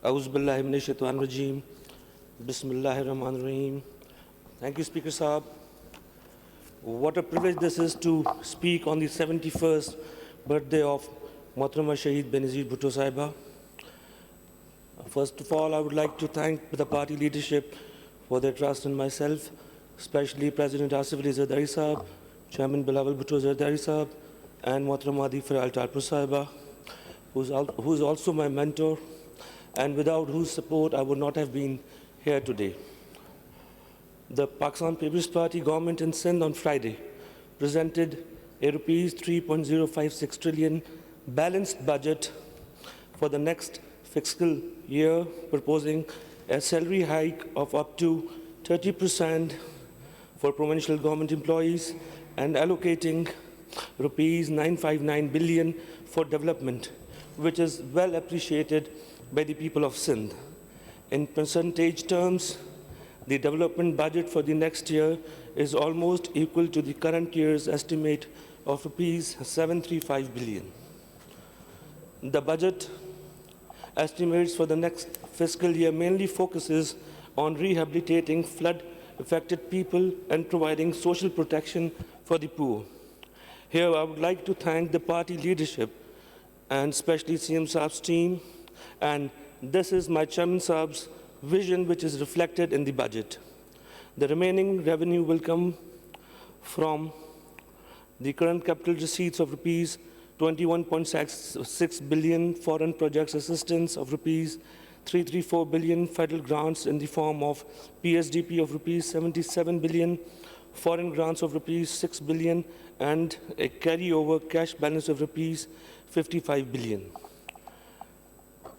A'udhu billahi minash shaitanir rajeem. Bismillahir Rahmanir Rahim. Thank you, Speaker Saab. What a privilege this is to speak on the 71st birthday of Mohtarama Shaheed Benazir Bhutto Sahiba. First of all, I would like to thank the party leadership for their trust in myself, especially President Asif Ali Zardari Saab, Chairman Bilawal Bhutto Zardari Saab, and Mohtarama Adi Faral Talpur Sahiba, who is also my mentor, and without whose support I would not have been here today. The Pakistan People's Party government in Sindh on Friday presented a Rs 3.056 trillion balanced budget for the next fiscal year, proposing a salary hike of up to 30% for provincial government employees and allocating Rs 959 billion for development, which is well appreciated by the people of Sindh. In percentage terms, the development budget for the next year is almost equal to the current year's estimate of Rs 735 billion. The budget estimates for the next fiscal year mainly focuses on rehabilitating flood-affected people and providing social protection for the poor. Here, I would like to thank the party leadership and especially CM Saab's team, and this is my Chairman Saab's vision which is reflected in the budget. The remaining revenue will come from the current capital receipts of Rs 21.6 billion, foreign projects assistance of Rs 334 billion, federal grants in the form of PSDP of Rs 77 billion, foreign grants of Rs 6 billion, and a carryover cash balance of Rs 55 billion.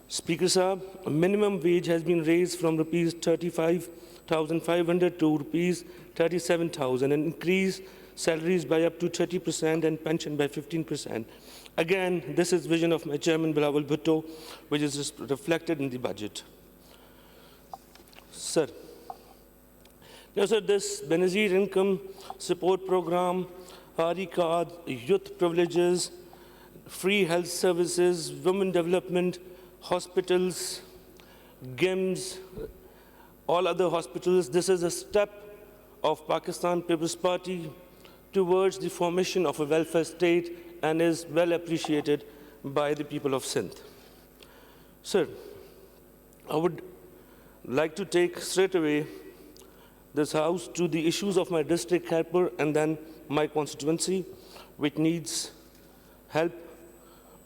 Speaker Saab, minimum wage has been raised from Rs 35,500 to Rs 37,000 and increased salaries by up to 30% and pension by 15%. Again, this is vision of my Chairman Bilawal Bhutto, which is reflected in the budget. Sir, now, sir, this Benazir Income Support Program, Hari Card, youth privileges, free health services, women development, hospitals, GIMS, all other hospitals, this is a step of Pakistan People's Party towards the formation of a welfare state and is well appreciated by the people of Sindh. Sir, I would like to take straight away this House to the issues of my district, Khairpur, and then my constituency, which needs help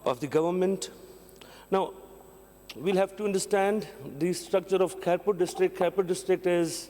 of the government. Now, we'll have to understand the structure of Khairpur district. Khairpur district is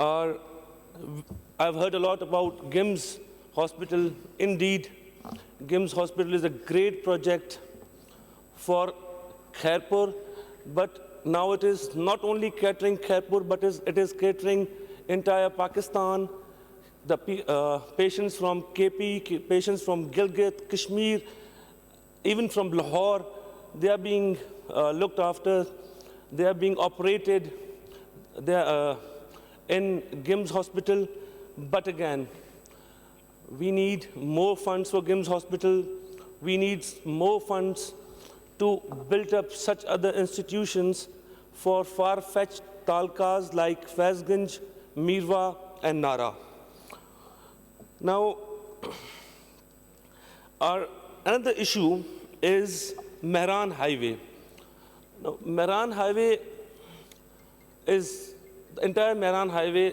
our I've heard a lot about GIMS Hospital. Indeed, GIMS Hospital is a great project for Khairpur, but now it is not only catering Khairpur, but it is catering entire Pakistan. The patients from KP, patients from Gilgit, Kashmir, even from Lahore, they are being looked after, they are being operated. They are in GIMS Hospital, but again, we need more funds for GIMS Hospital. We need more funds to build up such other institutions for far-fetched talkas like Faizganj, Mirwa, and Nara. Now, another issue is Mehran Highway. Now, Mehran Highway is the entire Mehran Highway,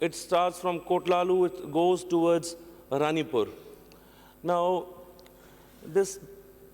It starts from Kotlalu, it goes towards Ranipur. Now, this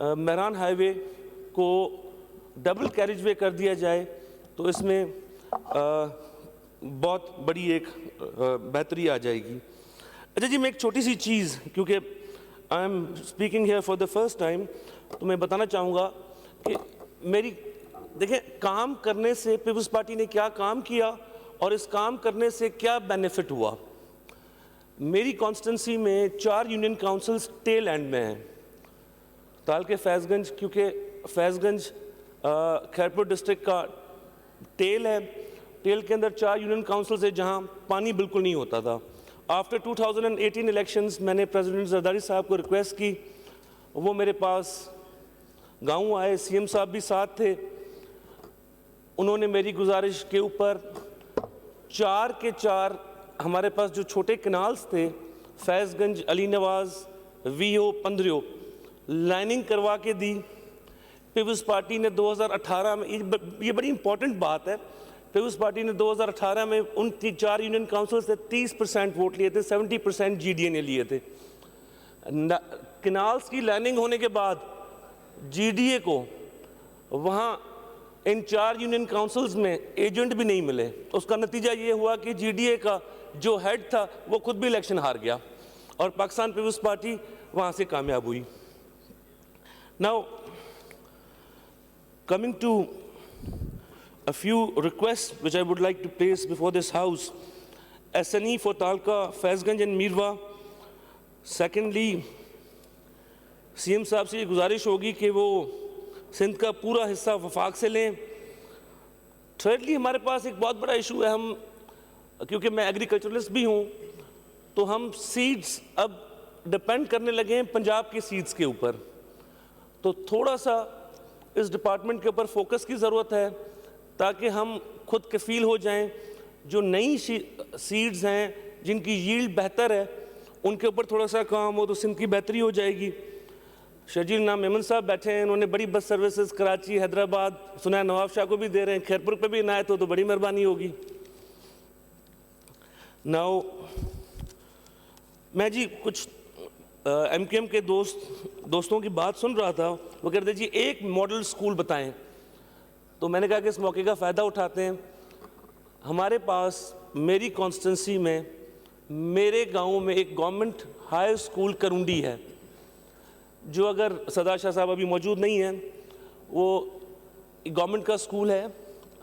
Mehran highway کو double carriage وے کر دیا جائے تو اس میں بہت بڑی ایک بہتری آ جائے گی. اچھا جی، میں ایک چھوٹی سی چیز، کیونکہ I am speaking here for the first time, تو میں بتانا چاہوں گا کہ دیکھیں کام کرنے سے پیپلز پارٹی نے کیا کام کیا اور اس کام کرنے سے کیا بینیفٹ ہوا. میری کانسٹیٹنسی میں 4 یونین کاؤنسلز ٹیل اینڈ میں ہیں. تالکے فیض گنج، کیونکہ فیض گنج خیرپور ڈسٹرکٹ کا ٹیل ہے، ٹیل کے اندر 4 یونین کاؤنسلز ہیں جہاں پانی بالکل نہیں ہوتا تھا. آفٹر 2018 الیکشنز میں نے پریزیڈنٹ زرداری صاحب کو ریکویسٹ کی، وہ میرے پاس گاؤں آئے، سی ایم صاحب بھی ساتھ تھے. انہوں نے میری گزارش کے اوپر 4 کے 4 ہمارے پاس جو چھوٹے کنالز تھے، فیض گنج، علی نواز، وی او، پندریو، لائننگ کروا کے دی. پیپلز پارٹی نے 2018 میں، یہ بڑی امپورٹنٹ بات ہے، پیپلز پارٹی نے 2018 میں ان 4 یونین کاؤنسل سے 30% ووٹ لیے تھے، 70% جی ڈی اے نے لیے تھے. کنالز کی لائننگ ہونے کے بعد جی ڈی اے کو وہاں ان 4 یونین کاؤنسلز میں ایجنٹ بھی نہیں ملے. اس کا نتیجہ یہ ہوا کہ جی ڈی اے کا جو ہیڈ تھا وہ خود بھی الیکشن ہار گیا اور پاکستان پیپلز پارٹی وہاں سے کامیاب ہوئی. Now, coming to a few requests which I would like to place before this House. SNE for Talka, Faizganj and Mirwa. Secondly, C M صاحب سے یہ گزارش ہوگی کہ وہ سندھ کا پورا حصہ وفاق سے لیں. تھرڈلی، ہمارے پاس ایک بہت بڑا ایشو ہے، ہم کیونکہ میں ایگریکلچرلسٹ بھی ہوں تو ہم سیڈز اب ڈپینڈ کرنے لگے ہیں پنجاب کی سیڈز کے اوپر. تو تھوڑا سا اس ڈپارٹمنٹ کے اوپر فوکس کی ضرورت ہے تاکہ ہم خود کفیل ہو جائیں. جو نئی سیڈز ہیں جن کی ییلڈ بہتر ہے ان کے اوپر تھوڑا سا کام ہو تو سندھ کی بہتری ہو جائے گی. شرجیل نام میمن صاحب بیٹھے ہیں، انہوں نے بڑی بس سروسز کراچی، حیدرآباد، سنا ہے نواب شاہ کو بھی دے رہے ہیں، خیرپور پہ بھی عنایت ہو تو بڑی مہربانی ہوگی. ناؤ میں جی کچھ ایم کیو ایم کے دوستوں کی بات سن رہا تھا، وہ کہتے جی ایک ماڈل سکول بتائیں. تو میں نے کہا کہ اس موقع کا فائدہ اٹھاتے ہیں. ہمارے پاس میری کانسٹیٹنسی میں میرے گاؤں میں ایک گورنمنٹ ہائی سکول کرونڈی ہے، جو اگر صدا شاہ صاحب ابھی موجود نہیں ہیں، وہ گورنمنٹ کا سکول ہے.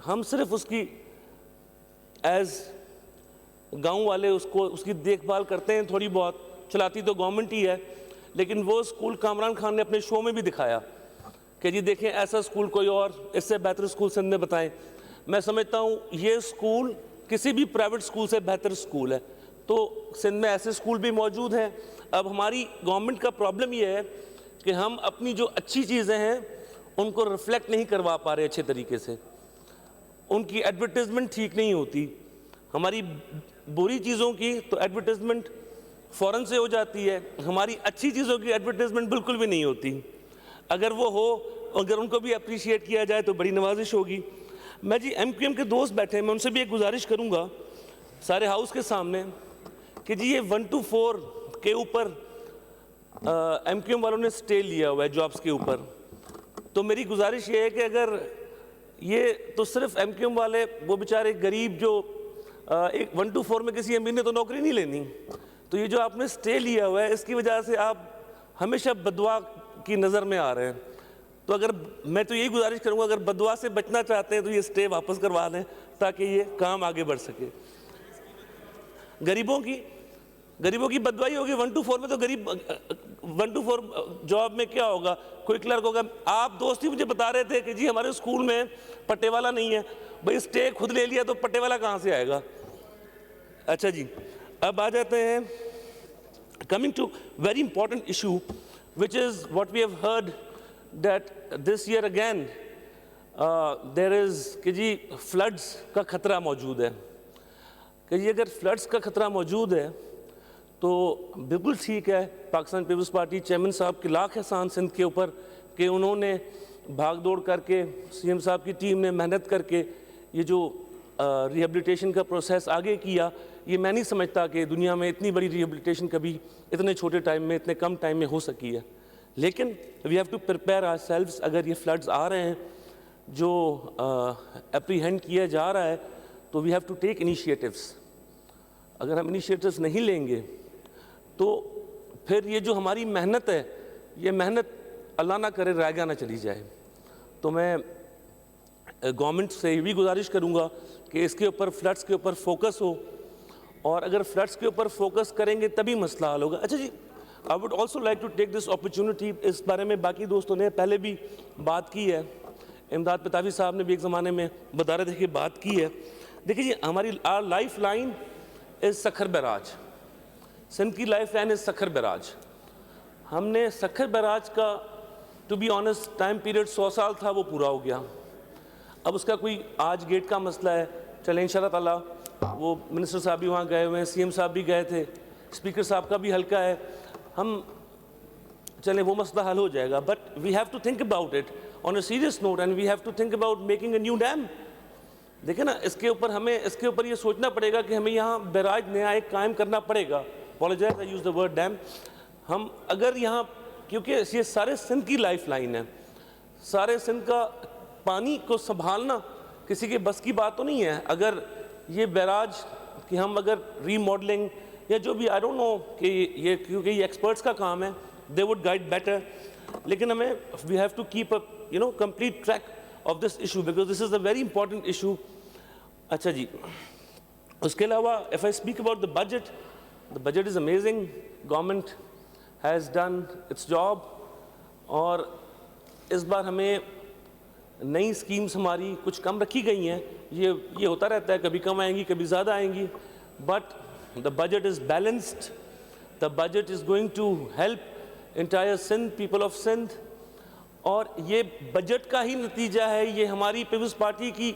ہم صرف اس کی ایز گاؤں والے اس کی دیکھ بھال کرتے ہیں، تھوڑی بہت چلاتی تو گورنمنٹ ہی ہے. لیکن وہ سکول کامران خان نے اپنے شو میں بھی دکھایا کہ جی دیکھیں ایسا سکول کوئی اور اس سے بہتر سکول سندھ میں بتائیں. میں سمجھتا ہوں یہ سکول کسی بھی پرائیویٹ سکول سے بہتر سکول ہے. تو سندھ میں ایسے سکول بھی موجود ہیں. اب ہماری گورنمنٹ کا پرابلم یہ ہے کہ ہم اپنی جو اچھی چیزیں ہیں ان کو ریفلیکٹ نہیں کروا پا رہے اچھے طریقے سے. ان کی ایڈورٹیزمنٹ ٹھیک نہیں ہوتی. ہماری بری چیزوں کی تو ایڈورٹیزمنٹ فوراً سے ہو جاتی ہے، ہماری اچھی چیزوں کی ایڈورٹیزمنٹ بالکل بھی نہیں ہوتی. اگر وہ ہو، اگر ان کو بھی اپریشیٹ کیا جائے تو بڑی نوازش ہوگی. میں جی ایم کیو ایم کے دوست بیٹھے ہیں، میں ان سے بھی ایک گزارش کروں گا سارے ہاؤس کے سامنے کہ جی یہ 1 to 4 کے اوپر ایم کیو ایم والوں نے سٹے لیا ہوا ہے جابس کے اوپر. تو میری گزارش یہ ہے کہ اگر یہ تو صرف ایم کیو ایم والے، وہ بیچارے غریب جو 1 to 4 میں کسی امیر نے تو نوکری نہیں لینی، تو یہ جو آپ نے سٹے لیا ہوا ہے اس کی وجہ سے آپ ہمیشہ بددعا کی نظر میں آ رہے ہیں. تو اگر میں تو یہی گزارش کروں گا اگر بددعا سے بچنا چاہتے ہیں تو یہ سٹے واپس کروا دیں تاکہ یہ کام آگے بڑھ سکے. غریبوں کی بددعائی ہوگی 1 to 4 میں. تو غریب 1 to 4 جاب میں کیا ہوگا؟ کوئی کلرک ہوگا. آپ دوست ہی مجھے بتا رہے تھے کہ جی ہمارے اسکول میں پٹے والا نہیں ہے. بھئی سٹے خود لے لیا تو پٹے والا کہاں سے آئے گا؟ اچھا جی، اب آ جاتے ہیں coming to very important issue which is what we have heard that this year again there is کہ جی floods کا خطرہ موجود ہے. کہ جی اگر فلڈز کا خطرہ موجود ہے تو بالکل ٹھیک ہے، پاکستان پیپلز پارٹی چیئرمین صاحب کے لاکھ احسان سندھ کے اوپر کہ انہوں نے بھاگ دوڑ کر کے، سی ایم صاحب کی ٹیم نے محنت کر کے یہ جو ریہیبلیٹیشن کا پروسیس آگے کیا. یہ میں نہیں سمجھتا کہ دنیا میں اتنی بڑی ریہیبلیٹیشن کبھی اتنے چھوٹے ٹائم میں، اتنے کم ٹائم میں ہو سکی ہے. لیکن we have to prepare ourselves. اگر یہ فلڈز آ رہے ہیں جو اپریہینڈ کیا جا رہا ہے تو we have to take initiatives. اگر ہم انیشیٹوز نہیں لیں گے تو پھر یہ جو ہماری محنت ہے یہ محنت اللہ نہ کرے رائگاں نہ چلی جائے. تو میں گورنمنٹ سے یہ بھی گزارش کروں گا کہ اس کے اوپر فلڈس کے اوپر فوکس ہو, اور اگر فلڈس کے اوپر فوکس کریں گے تبھی مسئلہ حل ہوگا. اچھا جی, I would also like to take this opportunity, اس بارے میں باقی دوستوں نے پہلے بھی بات کی ہے, امداد پتاوی صاحب نے بھی ایک زمانے میں بدارت ہے کہ بات کی ہے. دیکھیے جی, ہماری life line is Sukkur barrage. Sindh کی life line is Sukkur barrage. ہم نے سکھر بیراج کا to be honest time period 100 سال تھا, وہ پورا ہو گیا. اب اس کا کوئی آج گیٹ کا مسئلہ ہے, چلیں انشاءاللہ تعالیٰ وہ منسٹر صاحب بھی وہاں گئے ہوئے ہیں, سی ایم صاحب بھی گئے تھے, اسپیکر صاحب کا بھی ہلکا ہے, ہم چلیں وہ مسئلہ حل ہو جائے گا. But we have to think about it on a serious note, and we have to think about making a new dam. دیکھیں نا, اس کے اوپر یہ سوچنا پڑے گا کہ ہمیں یہاں بیراج نیا ایک قائم کرنا پڑے گا. Apologize I use the word dam. ہم اگر یہاں, کیونکہ یہ سارے سندھ کی لائف لائن ہے, سارے سندھ کا پانی کو سنبھالنا کسی کے بس کی بات تو نہیں ہے. اگر یہ بیراج کہ ہم اگر ری ماڈلنگ یا جو بھی, آئی ڈونٹ نو کہ یہ کیونکہ یہ ایکسپرٹس کا کام ہے, دے وڈ گائیڈ بیٹر, لیکن ہمیں we have to keep a complete track of this issue because this is a very important issue. اچھا جی, اس کے علاوہ if I speak about the budget is amazing. Government has done its job, اور اس بار ہمیں نئی schemes ہماری کچھ کم رکھی گئی ہیں. یہ ہوتا رہتا ہے, کبھی کم آئیں گی کبھی زیادہ آئیں گی, but the budget is balanced. The budget is going to help entire Sindh, people of Sindh. اور یہ بجٹ کا ہی نتیجہ ہے, یہ ہماری پیپلز پارٹی کی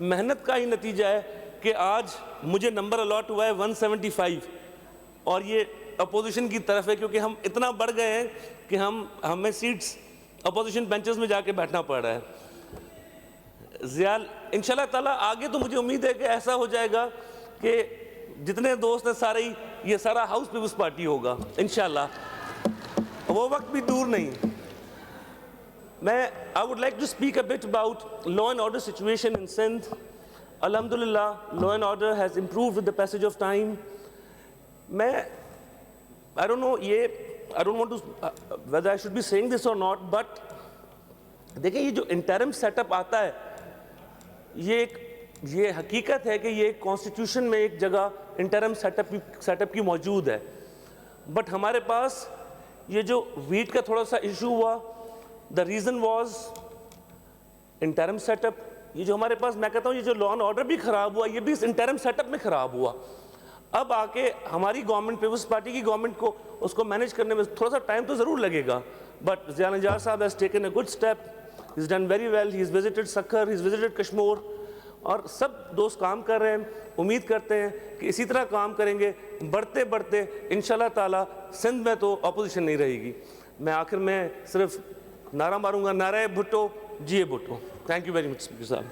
محنت کا ہی نتیجہ ہے کہ آج مجھے نمبر الاٹ ہوا ہے 175, اور یہ اپوزیشن کی طرف ہے, کیونکہ ہم اتنا بڑھ گئے ہیں کہ ہمیں سیٹس اپوزیشن بینچز میں جا کے بیٹھنا پڑ رہا ہے. انشاءاللہ تعالیٰ آگے تو مجھے امید ہے کہ ایسا ہو جائے گا کہ جتنے دوست ہیں سارے ہی, یہ سارا ہاؤس پیپلز پارٹی ہوگا انشاءاللہ. وہ وقت بھی دور نہیں. I would like to speak a bit about law and order situation in Sindh. Alhamdulillah, law and order has improved with the passage of time. I don't know, I don't want to, whether I should be saying this or not, but دیکھیں یہ جو interim set اپ آتا ہے, یہ حقیقت ہے کہ یہ کانسٹیٹیوشن میں ایک جگہ انٹرم سیٹ اپ کی موجود ہے. بٹ ہمارے پاس یہ جو ویٹ کا تھوڑا سا ایشو ہوا, the reason was interim set up. یہ جو ہمارے پاس, میں کہتا ہوں یہ جو لا اینڈ آرڈر بھی خراب ہوا, یہ بھی اس انٹرم سیٹ اپ میں خراب ہوا. اب آ کے ہماری گورنمنٹ, پیپلز پارٹی کی گورنمنٹ کو اس کو مینیج کرنے میں تھوڑا سا ٹائم تو ضرور لگے گا. بٹ ضیاء نجار صاحب has taken a good step, he's done very well, he's visited Sakhar, he's visited Kashmir, اور سب دوست کام کر رہے ہیں. امید کرتے ہیں کہ اسی طرح کام کریں گے, بڑھتے بڑھتے انشاءاللہ تعالیٰ سندھ میں تو اپوزیشن نہیں رہے گی. میں آخر میں صرف نعرہ ماروں گا, نعرہ Bhutto ji Bhutto. Thank you very much speaker صاحب.